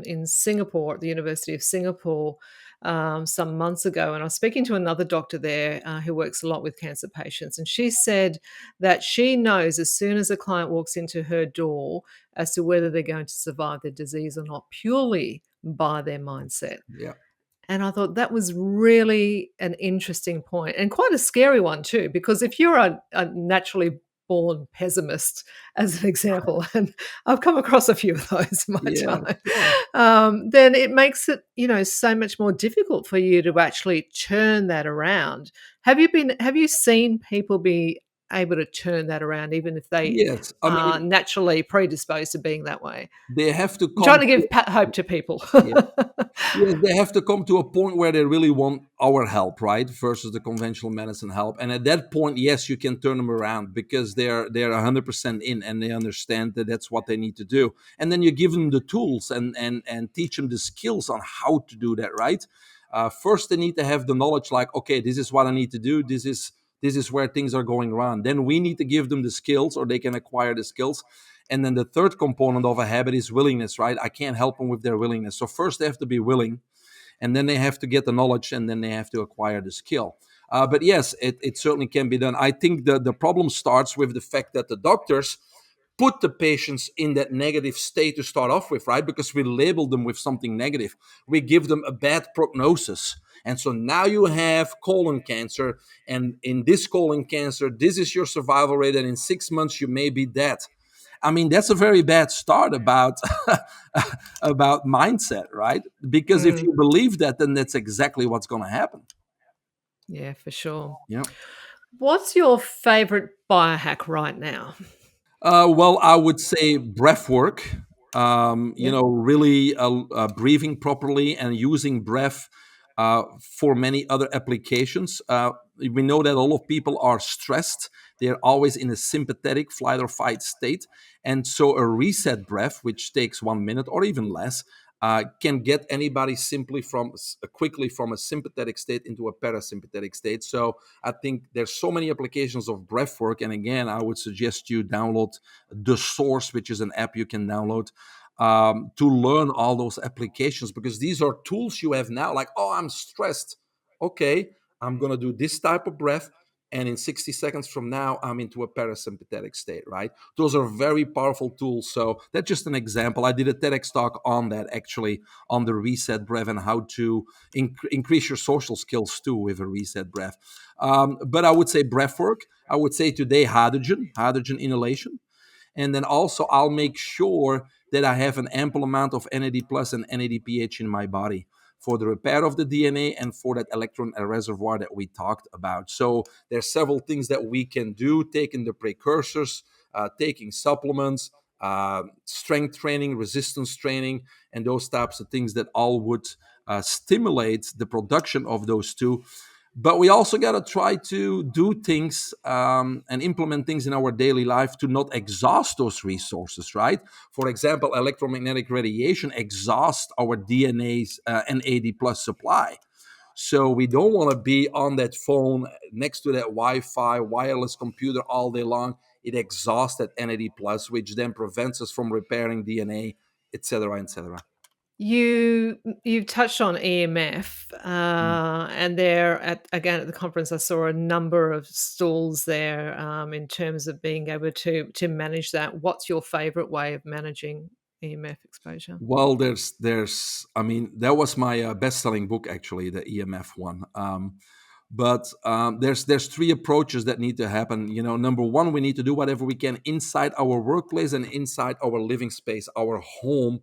in Singapore, at the University of Singapore, some months ago, and I was speaking to another doctor there who works a lot with cancer patients, and she said that she knows as soon as a client walks into her door as to whether they're going to survive the disease or not, purely by their mindset. Yeah. And I thought that was really an interesting point and quite a scary one too, because if you're a naturally born pessimist, as an example, and I've come across a few of those in my Yeah. time, Sure. then it makes it, so much more difficult for you to actually turn that around. Have you seen people be able to turn that around even if they Yes. I are mean, naturally predisposed to being that way? they have to I'm trying come. to give hope to people. Yeah. Yes, they have to come to a point where they really want our help, right? Versus the conventional medicine help. And at that point, yes, you can turn them around because they're 100% in and they understand that that's what they need to do. And then you give them the tools and teach them the skills on how to do that, right? First, they need to have the knowledge, like, okay, this is what I need to do. This is where things are going wrong. Then we need to give them the skills, or they can acquire the skills. And then the third component of a habit is willingness, right? I can't help them with their willingness. So first they have to be willing, and then they have to get the knowledge, and then they have to acquire the skill. But yes, it certainly can be done. I think the problem starts with the fact that the doctors put the patients in that negative state to start off with, right? Because we label them with something negative. We give them a bad prognosis. And so now you have colon cancer, and in this colon cancer, this is your survival rate, and in 6 months you may be dead. I mean, that's a very bad start about about mindset, right? Because if Mm, you believe that, then that's exactly what's going to happen. yeah, for sure. Yeah. What's your favorite biohack right now? Well, I would say breath work. Yeah. Really breathing properly and using breath for many other applications. We know that a lot of people are stressed. They're always in a sympathetic flight or fight state. And so a reset breath, which takes 1 minute or even less, can get anybody simply quickly from a sympathetic state into a parasympathetic state. So I think there's so many applications of breath work. And again, I would suggest you download The Source, which is an app you can download to learn all those applications, because these are tools you have now. Like, oh, I'm stressed. Okay, I'm going to do this type of breath. And in 60 seconds from now, I'm into a parasympathetic state, right? Those are very powerful tools. So that's just an example. I did a TEDx talk on that, actually, on the reset breath and how to increase your social skills too with a reset breath. But I would say breath work. I would say today hydrogen inhalation. And then also I'll make sure that I have an ample amount of NAD plus and NADPH in my body for the repair of the DNA and for that electron reservoir that we talked about. So there's several things that we can do, taking the precursors, taking supplements, strength training, resistance training, and those types of things that all would stimulate the production of those two. But we also got to try to do things and implement things in our daily life to not exhaust those resources, right? For example, electromagnetic radiation exhausts our DNA's NAD plus supply. So we don't want to be on that phone next to that Wi-Fi wireless computer all day long. It exhausts that NAD plus, which then prevents us from repairing DNA, etc., etc. You've touched on EMF, Mm. and there again at the conference, I saw a number of stalls there in terms of being able to manage that. What's your favorite way of managing EMF exposure? Well, I mean, that was my best-selling book, actually, the EMF one. But there's three approaches that need to happen. Number one, we need to do whatever we can inside our workplace and inside our living space, our home,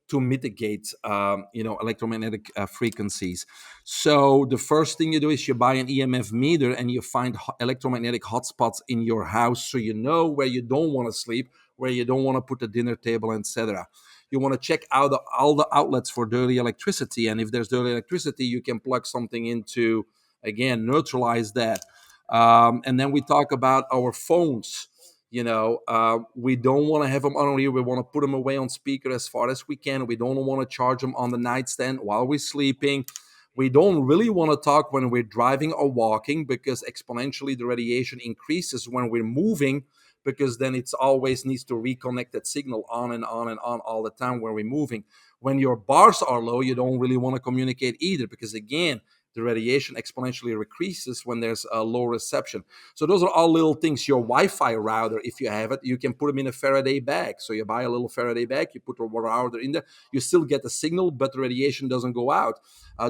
to mitigate, electromagnetic frequencies. So the first thing you do is you buy an EMF meter and you find electromagnetic hotspots in your house, so you know where you don't want to sleep, where you don't want to put a dinner table, etc. You want to check out all the outlets for dirty electricity, and if there's dirty electricity, you can plug something into, again, neutralize that. And then we talk about our phones. We don't want to have them on ear. We want to put them away on speaker as far as we can. We don't want to charge them on the nightstand while we're sleeping. We don't really want to talk when we're driving or walking, because exponentially the radiation increases when we're moving, because then it's always needs to reconnect that signal on and on and on all the time when we're moving. When your bars are low, you don't really want to communicate either, because again, the radiation exponentially increases when there's a low reception. So those are all little things. Your Wi-Fi router, if you have it, you can put them in a Faraday bag. So you buy a little Faraday bag, you put a router in there, you still get the signal, but the radiation doesn't go out.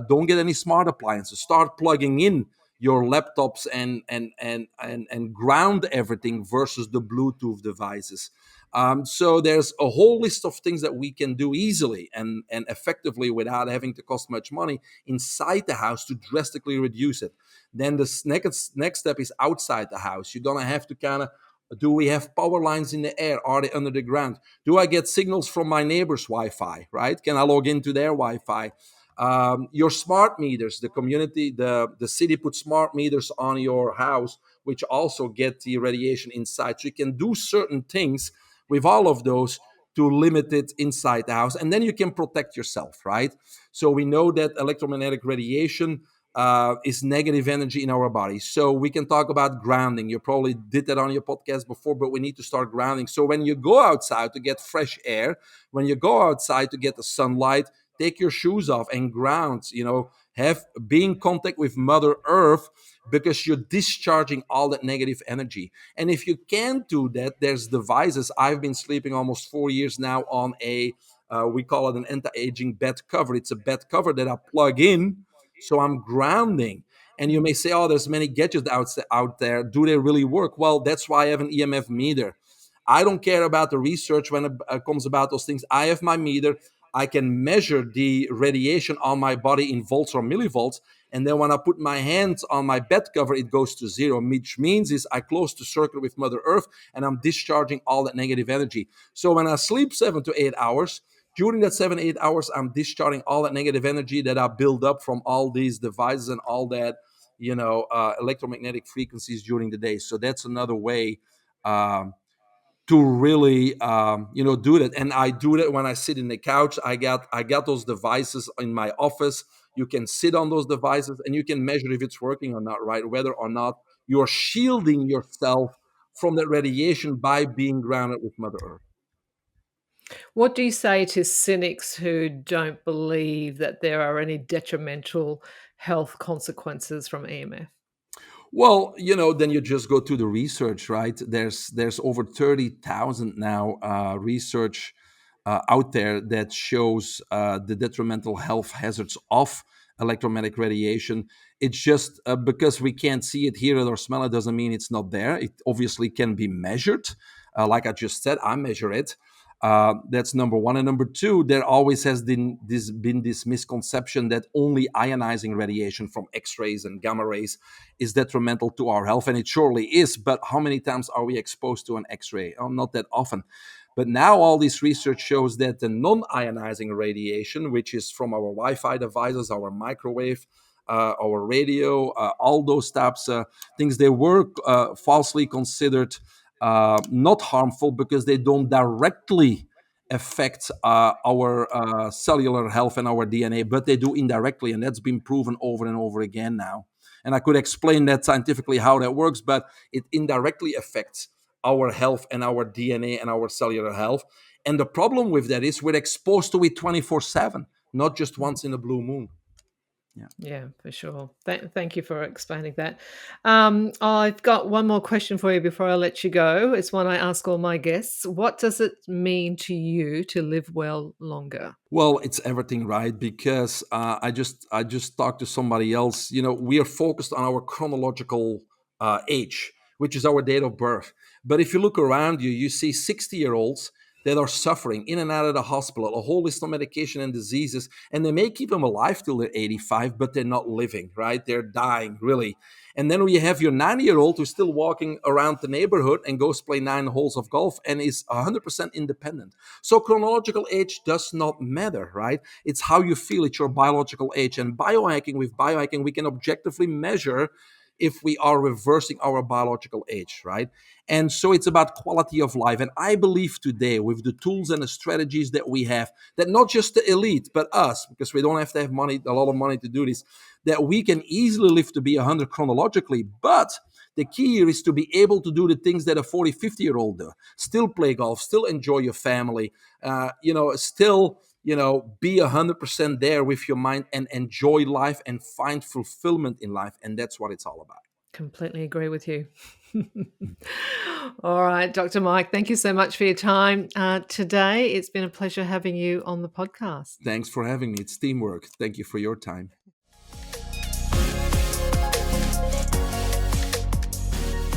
Don't get any smart appliances. Start plugging in your laptops and ground everything versus the Bluetooth devices. So there's a whole list of things that we can do easily and effectively without having to cost much money inside the house to drastically reduce it. Then the next step is outside the house. You're gonna have to kind of, do we have power lines in the air? Are they under the ground? Do I get signals from my neighbor's Wi-Fi? Right? Can I log into their Wi-Fi? Your smart meters, the community, the city put smart meters on your house, which also get the radiation inside. So you can do certain things with all of those to limit it inside the house, and then you can protect yourself, right? So we know that electromagnetic radiation is negative energy in our body. So we can talk about grounding. You probably did that on your podcast before, but we need to start grounding. So when you go outside to get fresh air, when you go outside to get the sunlight, take your shoes off and ground. Have be in contact with Mother Earth, because you're discharging all that negative energy. And if you can't do that, there's devices. I've been sleeping almost 4 years now on we call it an anti-aging bed cover. It's a bed cover that I plug in, so I'm grounding. And you may say, oh, there's many gadgets out there. Do they really work? Well, that's why I have an EMF meter. I don't care about the research when it comes about those things. I have my meter. I can measure the radiation on my body in volts or millivolts. And then when I put my hands on my bed cover, it goes to zero, which means is I close the circuit with Mother Earth and I'm discharging all that negative energy. So when I sleep 7 to 8 hours, during that 7, 8 hours, I'm discharging all that negative energy that I build up from all these devices and all that, electromagnetic frequencies during the day. So that's another way to really do that. And I do that when I sit in the couch. I got those devices in my office. You can sit on those devices and you can measure if it's working or not, right? Whether or not you're shielding yourself from that radiation by being grounded with Mother Earth. What do you say to cynics who don't believe that there are any detrimental health consequences from EMF? Well, then you just go to the research, right? There's over 30,000 now research out there that shows the detrimental health hazards of electromagnetic radiation. It's just because we can't see it, hear it, or smell it doesn't mean it's not there. It obviously can be measured. Like I just said, I measure it. That's number one. And number two, there always has been this misconception that only ionizing radiation from X-rays and gamma rays is detrimental to our health. And it surely is. But how many times are we exposed to an X-ray? Oh, not that often. But now all this research shows that the non-ionizing radiation, which is from our Wi-Fi devices, our microwave, our radio, all those types of things, they were falsely considered not harmful because they don't directly affect our cellular health and our DNA, but they do indirectly, and that's been proven over and over again now. And I could explain that scientifically how that works, but it indirectly affects our health and our DNA and our cellular health. And the problem with that is we're exposed to it 24/7, not just once in a blue moon. Yeah, for sure. Thank you for explaining that. I've got one more question for you before I let you go. It's one I ask all my guests. What does it mean to you to live well longer? Well, it's everything, right? Because I just talked to somebody else. We are focused on our chronological age, which is our date of birth. But if you look around you, you see 60-year-olds that are suffering in and out of the hospital, a whole list of medication and diseases, and they may keep them alive till they're 85, but they're not living, right? They're dying, really. And then you have your 90-year-old who's still walking around the neighborhood and goes play 9 holes of golf and is 100% independent. So chronological age does not matter, right? It's how you feel. It's your biological age. And with biohacking, we can objectively measure if we are reversing our biological age, right? And so it's about quality of life. And I believe today, with the tools and the strategies that we have, that not just the elite, but us, because we don't have to have a lot of money to do this, that we can easily live to be 100 chronologically. But the key here is to be able to do the things that a 40, 50-year-old do. Still play golf, still enjoy your family, still be 100% there with your mind and enjoy life and find fulfillment in life. And that's what it's all about. Completely agree with you. All right, Dr. Mike, thank you so much for your time today. It's been a pleasure having you on the podcast. Thanks for having me. It's teamwork. Thank you for your time.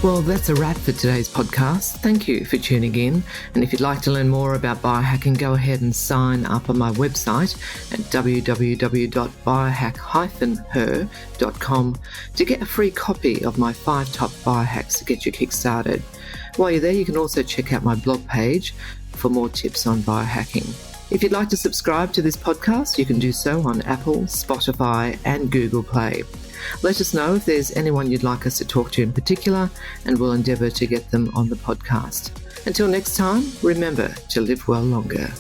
Well, that's a wrap for today's podcast. Thank you for tuning in. And if you'd like to learn more about biohacking, go ahead and sign up on my website at www.biohack-her.com to get a free copy of my 5 top biohacks to get you kick-started. While you're there, you can also check out my blog page for more tips on biohacking. If you'd like to subscribe to this podcast, you can do so on Apple, Spotify, and Google Play. Let us know if there's anyone you'd like us to talk to in particular, and we'll endeavour to get them on the podcast. Until next time, remember to live well longer.